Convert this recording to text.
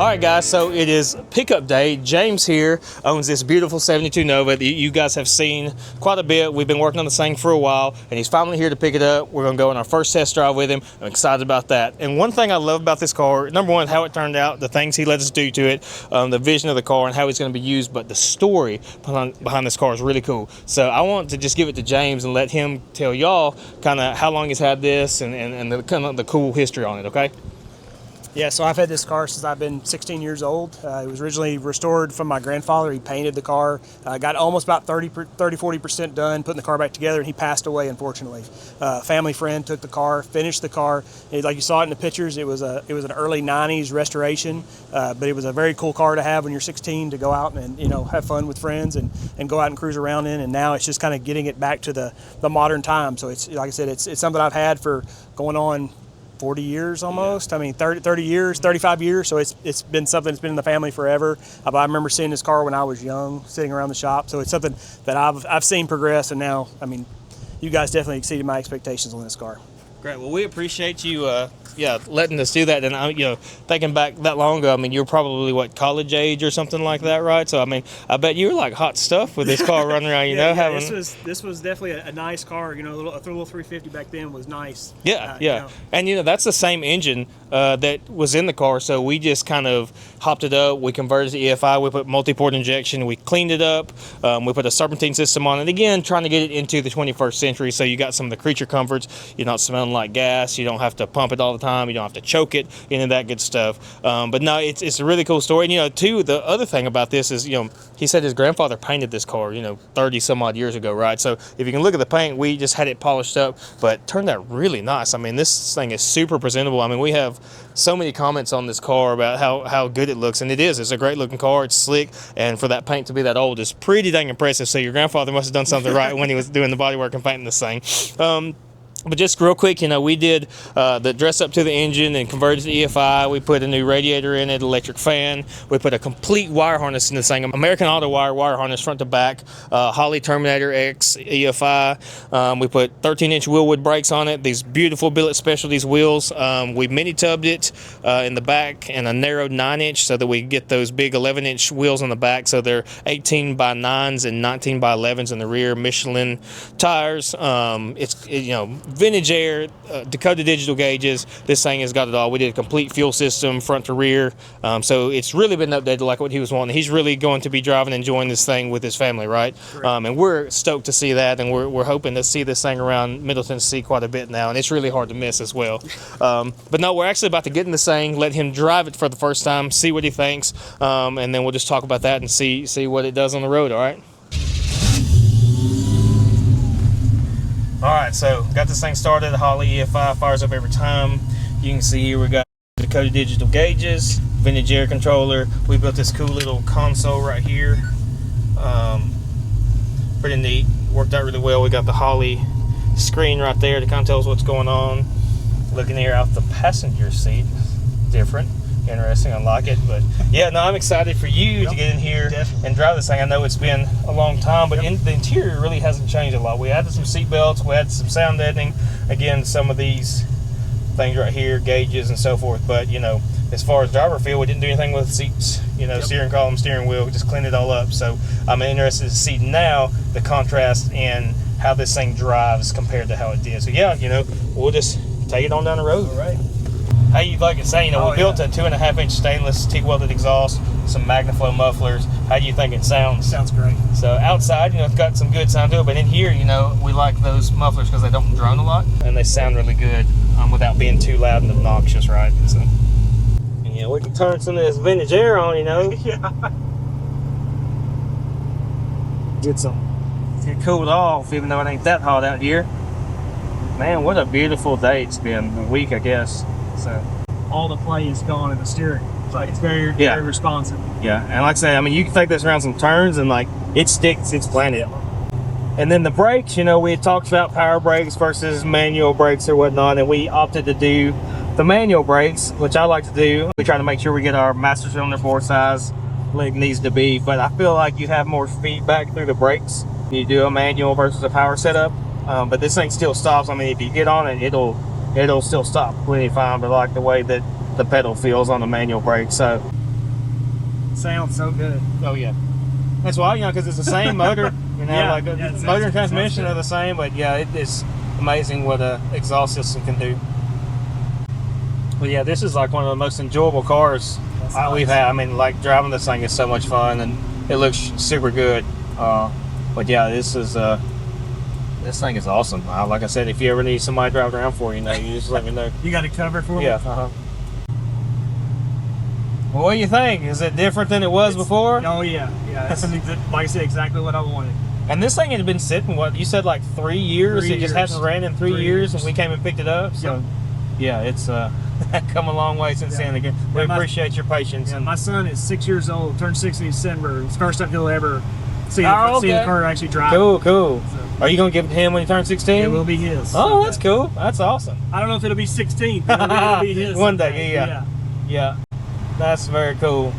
All right, guys, so it is pickup day. James here owns this beautiful 72 Nova that you guys have seen quite a bit. We've been working on this thing for a while, and he's finally here to pick it up. We're going to go on our first test drive with him. I'm excited about that. And one thing I love about this car, number one, how it turned out, the things he let us do to it, the vision of the car and how it's going to be used, but the story behind this car is really cool. So I want to just give it to James and let him tell y'all kind of how long he's had this and the kind of the cool history on it, okay? Yeah, so I've had this car since I've been 16 years old. It was originally restored from my grandfather. He painted the car, got almost about 40% done, putting the car back together, and he passed away, unfortunately. A family friend took the car, finished the car. Like you saw it in the pictures, it was an early 90s restoration, but it was a very cool car to have when you're 16 to go out and have fun with friends and go out and cruise around in. And now it's just kind of getting it back to the modern time. So it's, like I said, it's something I've had for going on 40 years almost. I mean, 30 years, 35 years. So it's been something that's been in the family forever. I remember seeing this car when I was young, sitting around the shop. So it's something that I've seen progress, and now, I mean, you guys definitely exceeded my expectations on this car. Great. Well, we appreciate you, letting us do that. And thinking back that long ago, I mean, you're probably college age or something like that, right? So I mean, I bet you were like hot stuff with this car running around. This was definitely a nice car. A little 350 back then was nice. Yeah. And that's the same engine that was in the car. So we just kind of hopped it up. We converted to EFI. We put multi-port injection. We cleaned it up. We put a serpentine system on it. Again, trying to get it into the 21st century. So you got some of the creature comforts. You're not smelling like gas. You don't have to pump it all the time. You don't have to choke it, any of that good stuff. But no, it's a really cool story. And too, the other thing about this is, he said his grandfather painted this car, 30 some odd years ago, right? So if you can look at the paint, we just had it polished up, but it turned out really nice. I mean, this thing is super presentable. I mean, we have so many comments on this car about how good it looks, and it is. It's a great looking car. It's slick, and for that paint to be that old is pretty dang impressive. So your grandfather must have done something right when he was doing the bodywork and painting this thing. But just real quick, we did the dress up to the engine and converted to EFI. We put a new radiator in it, electric fan. We put a complete wire harness in this thing, American Auto wire harness front to back, Holley Terminator X EFI. We put 13-inch wheelwood brakes on it, these beautiful Billet Specialties wheels. We mini-tubbed it in the back and a narrow 9-inch so that we get those big 11-inch wheels on the back. So they're 18 by 9s and 19 by 11s in the rear, Michelin tires. It's vintage air, Dakota digital gauges. This thing has got it all. We did a complete fuel system front to rear, so it's really been updated like what he was wanting. He's really going to be driving and enjoying this thing with his family, right? And we're stoked to see that, and we're hoping to see this thing around Middle Tennessee quite a bit now, and it's really hard to miss as well. But no, we're actually about to get in this thing, let him drive it for the first time, see what he thinks, and then we'll just talk about that and see what it does on the road. All right. All right, so got this thing started. The Holley EFI fires up every time. You can see here we got Dakota digital gauges, vintage air controller. We built this cool little console right here. Pretty neat. Worked out really well. We got the Holley screen right there to kind of tell us what's going on. Looking here out the passenger seat, different. Interesting, I like it. But yeah, no, I'm excited for you to get in here and drive this thing. I know it's been a long time, but the interior really hasn't changed a lot. We added some seat belts, we added some sound deadening, again, some of these things right here, gauges and so forth. But as far as driver feel, we didn't do anything with seats, steering column, steering wheel, we just cleaned it all up. So I'm interested to see now the contrast in how this thing drives compared to how it did. So yeah, we'll just take it on down the road. All right. How you like it say, we built a 2.5-inch stainless TIG-welded exhaust, some MagnaFlow mufflers. How do you think it sounds? Sounds great. So outside, it's got some good sound to it, but in here, we like those mufflers because they don't drone a lot, and they sound really good without being too loud and obnoxious, right? So, and we can turn some of this vintage air on, Yeah. Get cooled off, even though it ain't that hot out here. Man, what a beautiful day it's been. A week, I guess. So All the play is gone in the steering. It's very responsive. Yeah, and like I say, you can take this around some turns and it sticks, it's planted. And then the brakes, we had talked about power brakes versus manual brakes or whatnot, and we opted to do the manual brakes, which I like to do. We try to make sure we get our master cylinder bore size like it needs to be, but I feel like you have more feedback through the brakes. You do a manual versus a power setup, but this thing still stops. If you get on it, it'll still stop completely fine, but I like the way that the pedal feels on the manual brake. So Sounds so good. Oh yeah, that's why, because it's the same motor. Yeah, like yeah, the it's- motor and it's transmission good. are the same, but yeah, it is amazing what a exhaust system can do. But yeah, this is like one of the most enjoyable cars we've had. I mean, like driving this thing is so much fun, and it looks super good. But yeah, this thing is awesome. Like I said, if you ever need somebody to drive around for you, you just let me know. You got it covered for me? Yeah. Well, what do you think? Is it different than it was before? Oh yeah, yeah. It's like I said, exactly what I wanted. And this thing had been sitting, what you said, like 3 years? 3 It just years. hasn't ran in 3 3 years, years. and we came and picked it up. So, Yep. yeah, it's come a long way since Yeah. then. Again, we Yeah, my- appreciate your patience. Yeah, And my son is 6 years old, turned 6 in December. It's the first time he'll ever see, Oh, see the okay. car actually drive. cool. Are you gonna give it to him when he turns 16? It will be his. Oh, that's cool. That's awesome. I don't know if it'll be 16, but it'll be his. One day, yeah. Yeah. Yeah, that's very cool.